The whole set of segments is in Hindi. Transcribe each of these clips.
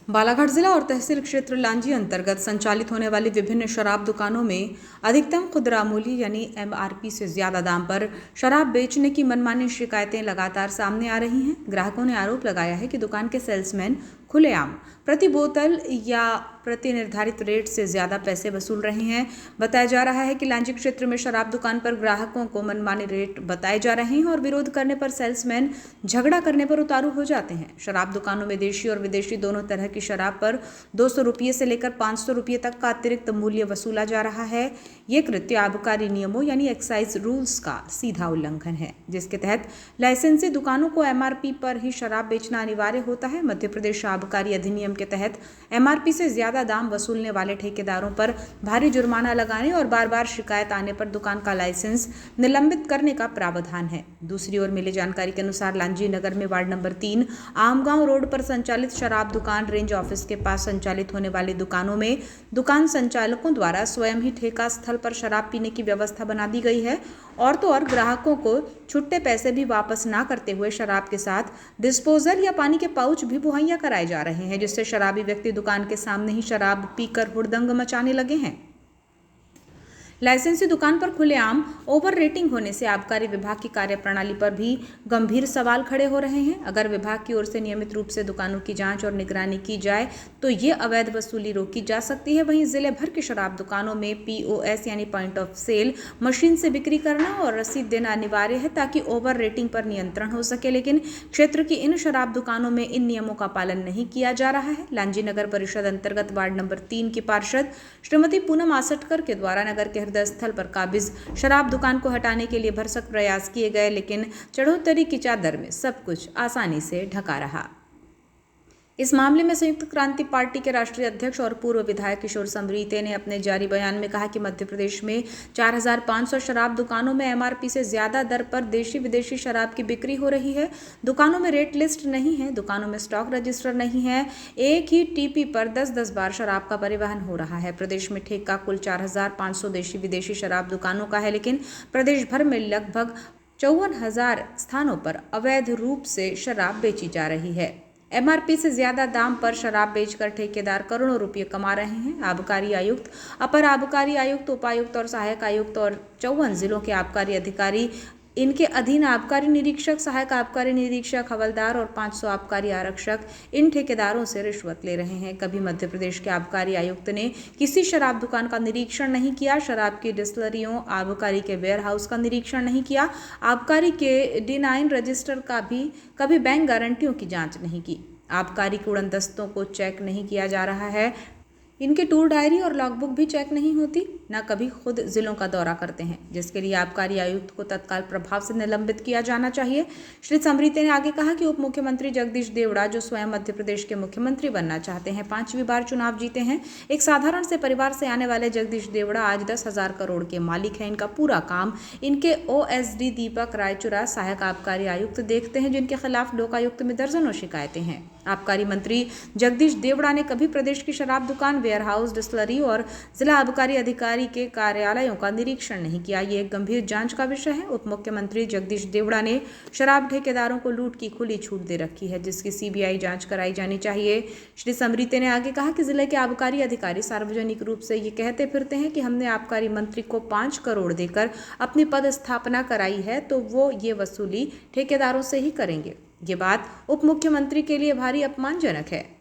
बालाघाट जिला और तहसील क्षेत्र लांजी अंतर्गत संचालित होने वाली विभिन्न शराब दुकानों में अधिकतम खुदरा मूल्य यानी एमआरपी से ज्यादा दाम पर शराब बेचने की मनमानी शिकायतें लगातार सामने आ रही हैं। ग्राहकों ने आरोप लगाया है कि दुकान के सेल्समैन खुलेआम प्रति बोतल या प्रति निर्धारित रेट से ज्यादा पैसे वसूल रहे हैं। बताया जा रहा है कि लांजी क्षेत्र में शराब दुकान पर ग्राहकों को मनमानी रेट बताए जा रहे हैं और विरोध करने पर सेल्समैन झगड़ा करने पर उतारू हो जाते हैं। शराब दुकानों में देशी और विदेशी दोनों तरह की शराब पर 200 रुपये से लेकर 500 रुपये तक का अतिरिक्त मूल्य वसूला जा रहा है। ये कृत्य आबकारी नियमों यानी एक्साइज रूल्स का सीधा उल्लंघन है, जिसके तहत लाइसेंसी दुकानों को एमआरपी पर ही शराब बेचना अनिवार्य होता है। मध्य प्रदेश आबकारी अधिनियम के तहत एमआरपी से ज्यादा दाम वसूलने वाले ठेकेदारों पर भारी जुर्माना लगाने और बार बार शिकायत आने पर दुकान का लाइसेंस निलंबित करने का प्रावधान है। दूसरी ओर मिली जानकारी के अनुसार लांजी नगर में वार्ड नंबर 3 आमगांव रोड पर संचालित शराब दुकान रेंज ऑफिस के पास संचालित होने वाली दुकानों में दुकान संचालकों द्वारा स्वयं ही ठेका स्थल पर शराब पीने की व्यवस्था बना दी गई है। और तो और ग्राहकों को छुट्टे पैसे भी वापस ना करते हुए शराब के साथ डिस्पोजल या पानी के पाउच भी मुहैया कराए जा रहे हैं, जिससे शराबी व्यक्ति दुकान के सामने ही शराब पीकर हुड़दंग मचाने लगे हैं। लाइसेंसी दुकान पर खुलेआम ओवर रेटिंग होने से आबकारी विभाग की कार्यप्रणाली पर भी गंभीर सवाल खड़े हो रहे हैं। अगर विभाग की ओर से नियमित रूप से दुकानों की जांच और निगरानी की जाए तो ये अवैध वसूली रोकी जा सकती है। वहीं जिले भर की शराब दुकानों में पीओएस यानी पॉइंट ऑफ सेल मशीन से बिक्री करना और रसीद देना अनिवार्य है ताकि ओवर रेटिंग पर नियंत्रण हो सके, लेकिन क्षेत्र की इन शराब दुकानों में इन नियमों का पालन नहीं किया जा रहा है। लांजी नगर परिषद अंतर्गत वार्ड नंबर 3 की पार्षद श्रीमती पूनम आसटकर के द्वारा नगर के हृदय स्थल पर काबिज शराब दुकान को हटाने के लिए भरसक प्रयास किए गए, लेकिन चढ़ोतरी की चादर में सब कुछ आसानी से ढका रहा। इस मामले में संयुक्त क्रांति पार्टी के राष्ट्रीय अध्यक्ष और पूर्व विधायक किशोर समरीते ने अपने जारी बयान में कहा कि मध्य प्रदेश में 4500 शराब दुकानों में एमआरपी से ज्यादा दर पर देशी विदेशी शराब की बिक्री हो रही है। दुकानों में रेट लिस्ट नहीं है, दुकानों में स्टॉक रजिस्टर नहीं है, एक ही टीपी पर 10-10 बार शराब का परिवहन हो रहा है। प्रदेश में ठेका कुल 4500 देशी विदेशी शराब दुकानों का है, लेकिन प्रदेश भर में लगभग 54,000 स्थानों पर अवैध रूप से शराब बेची जा रही है। एमआरपी से ज्यादा दाम पर शराब बेचकर ठेकेदार करोड़ों रुपये कमा रहे हैं। आबकारी आयुक्त, अपर आबकारी आयुक्त, उपायुक्त और सहायक आयुक्त और 54 जिलों के आबकारी अधिकारी, इनके अधीन आबकारी निरीक्षक, सहायक आबकारी निरीक्षक, हवलदार और 500 आबकारी आरक्षक इन ठेकेदारों से रिश्वत ले रहे हैं। कभी मध्य प्रदेश के आबकारी आयुक्त ने किसी शराब दुकान का निरीक्षण नहीं किया, शराब की डिस्टिलरियों, आबकारी के वेयर हाउस का निरीक्षण नहीं किया, आबकारी के D9 रजिस्टर का भी कभी बैंक गारंटियों की जांच नहीं की, आबकारी के उड़नदस्तों को चेक नहीं किया जा रहा है, इनके टूर डायरी और लॉगबुक भी चेक नहीं होती, न कभी खुद जिलों का दौरा करते हैं, जिसके लिए आबकारी आयुक्त को तत्काल प्रभाव से निलंबित किया जाना चाहिए। श्री समरीते ने आगे कहा कि उप मुख्यमंत्री जगदीश देवड़ा, जो स्वयं मध्य प्रदेश के मुख्यमंत्री बनना चाहते हैं, 5वीं बार चुनाव जीते हैं। एक साधारण से परिवार से आने वाले जगदीश देवड़ा आज 10,000 करोड़ के मालिक हैं। इनका पूरा काम इनके OSD दीपक रायचुरा, सहायक आबकारी आयुक्त देखते हैं, जिनके खिलाफ लोकायुक्त में दर्जनों शिकायतें हैं। आबकारी मंत्री जगदीश देवड़ा ने कभी प्रदेश की शराब दुकान, वेयर हाउस, डिस्टिलरी और जिला आबकारी अधिकारी के कार्यालयों का निरीक्षण नहीं किया। ये एक गंभीर जांच का विषय है। उप मुख्यमंत्री जगदीश देवड़ा ने शराब ठेकेदारों को लूट की खुली छूट दे रखी है, जिसकी CBI जांच कराई जानी चाहिए। श्री समरीते ने आगे कहा कि जिले के आबकारी अधिकारी सार्वजनिक रूप से ये कहते फिरते हैं कि हमने आबकारी मंत्री को 5 करोड़ देकर अपनी पद स्थापना कराई है, तो वो ये वसूली ठेकेदारों से ही करेंगे। ये बात उप मुख्यमंत्री के लिए भारी अपमानजनक है।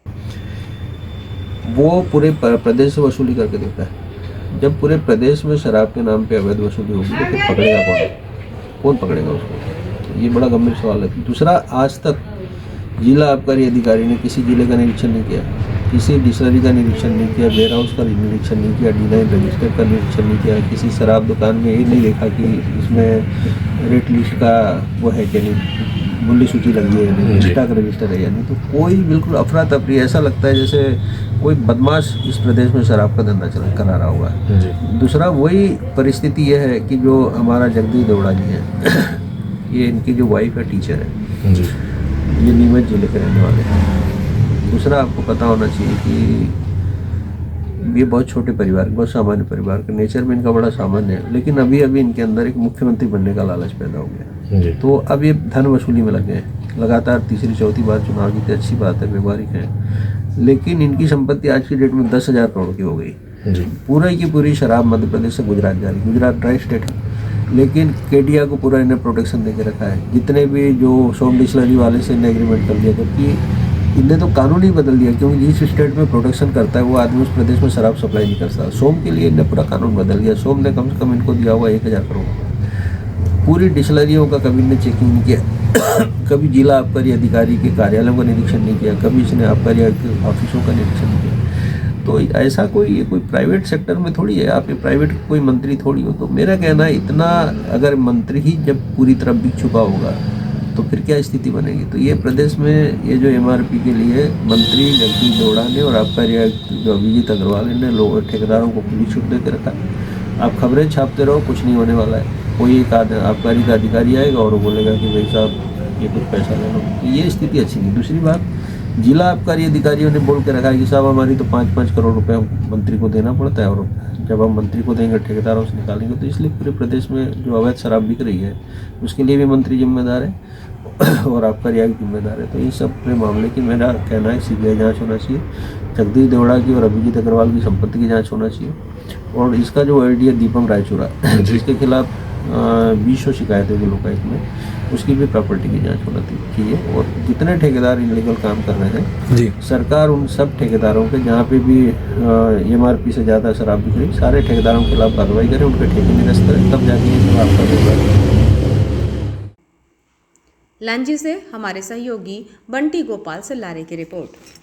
वो पूरे प्रदेश से वसूली करके देता है। जब पूरे प्रदेश में शराब के नाम पे अवैध वसूली होगी तो फिर पकड़ेगा कौन पकड़ेगा उसको? ये बड़ा गंभीर सवाल है। दूसरा, आज तक जिला आबकारी अधिकारी ने किसी जिले का निरीक्षण नहीं किया, किसी डिस्टिलरी का निरीक्षण नहीं किया, वेयर हाउस का निरीक्षण नहीं किया, D9 रजिस्टर का निरीक्षण नहीं किया, किसी शराब दुकान में ये नहीं देखा कि इसमें रेट लिस्ट का वो है कि नहीं, मूल्य सूची लगी है या नहीं, स्टॉक रजिस्टर है या नहीं। तो कोई बिल्कुल अफरा तफरी, ऐसा लगता है जैसे कोई बदमाश इस प्रदेश में शराब का धंधा करा रहा हुआ है। दूसरा, वही परिस्थिति ये है कि जो हमारा जगदीश देवड़ा जी है, ये इनकी जो वाइफ है टीचर है, ये नीमच जिले के रहने वाले हैं। दूसरा, आपको पता होना चाहिए कि ये बहुत छोटे परिवार, बहुत सामान्य परिवार का, नेचर में इनका बड़ा सामान्य है, लेकिन अभी इनके अंदर एक मुख्यमंत्री बनने का लालच पैदा हो गया। तो अब ये धन वसूली में लगे हैं। लगातार तीसरी चौथी बार चुनाव जीते, अच्छी बात है, व्यवहारिक है, लेकिन इनकी संपत्ति आज की डेट में 10,000 करोड़ की हो गई। जी पूरा की पूरी शराब मध्य प्रदेश से गुजरात जा रही। गुजरात ड्राई स्टेट है, लेकिन केडिया को पूरा इन्हें प्रोटेक्शन दे के रखा है। जितने भी जो सोम डिस्टिलरी वाले से इन्हें एग्रीमेंट कर दिया, जबकि इन्हें तो कानून ही बदल दिया, क्योंकि जिस स्टेट में प्रोटेक्शन करता है वो आदमी उस प्रदेश में शराब सप्लाई नहीं कर सकता। सोम के लिए इन्हें पूरा कानून बदल दिया। सोम ने कम से कम इनको दिया हुआ 1,000 करोड़। पूरी डिस्टिलरियों का कभी इन्हें चेकिंग नहीं किया, कभी जिला आबकारी अधिकारी के कार्यालयों का निरीक्षण नहीं किया, कभी इसने आबकारी ऑफिसों का निरीक्षण नहीं किया। तो ऐसा ये कोई प्राइवेट सेक्टर में थोड़ी है, आप ये प्राइवेट कोई मंत्री थोड़ी हो। तो मेरा कहना है, इतना अगर मंत्री ही जब पूरी तरह बिक चुका होगा तो फिर क्या स्थिति बनेगी। तो ये प्रदेश में ये जो MRP के लिए मंत्री जगदीश देवड़ा ने और आबकारी आयुक्त जो अभिजीत अग्रवाल ने लोगों ठेकेदारों को खुली छूट दे के रखा। आप खबरें छापते रहो, कुछ नहीं होने वाला है। कोई एक आबकारी का अधिकारी आएगा और वो बोलेगा कि भाई साहब ये कुछ पैसा ले लो। ये स्थिति अच्छी नहीं। दूसरी बात, जिला आबकारी अधिकारियों ने बोल के रखा है कि साहब हमारी तो 5-5 करोड़ रुपए मंत्री को देना पड़ता है, और जब हम मंत्री को देंगे ठेकेदारों से निकालेंगे। तो इसलिए पूरे प्रदेश में जो अवैध शराब बिक रही है उसके लिए भी मंत्री जिम्मेदार है और आबकारी आयुक्त जिम्मेदार है। तो इन सब पूरे मामले की मेरा कहना है CBI जाँच होना चाहिए। जगदीश देवड़ा की और अभिजीत अग्रवाल की संपत्ति की जाँच होना चाहिए। और इसका जो AD है दीपक रायचूरा, जिसके खिलाफ 20 शिकायतें हुई लोकायुक्त में, उसकी भी प्रॉपर्टी की जांच होना चाहिए। और जितने ठेकेदार इनलीगल काम कर रहे हैं जी सरकार उन सब ठेकेदारों के जहाँ पे भी MRP से ज़्यादा शराब बिक रही, सारे ठेकेदारों के खिलाफ कार्रवाई करें, उनके ठेके निरस्त करें, तब जाके ये शराब का व्यापार। लांजी से हमारे सहयोगी बंटी गोपाल सल्लारे की रिपोर्ट।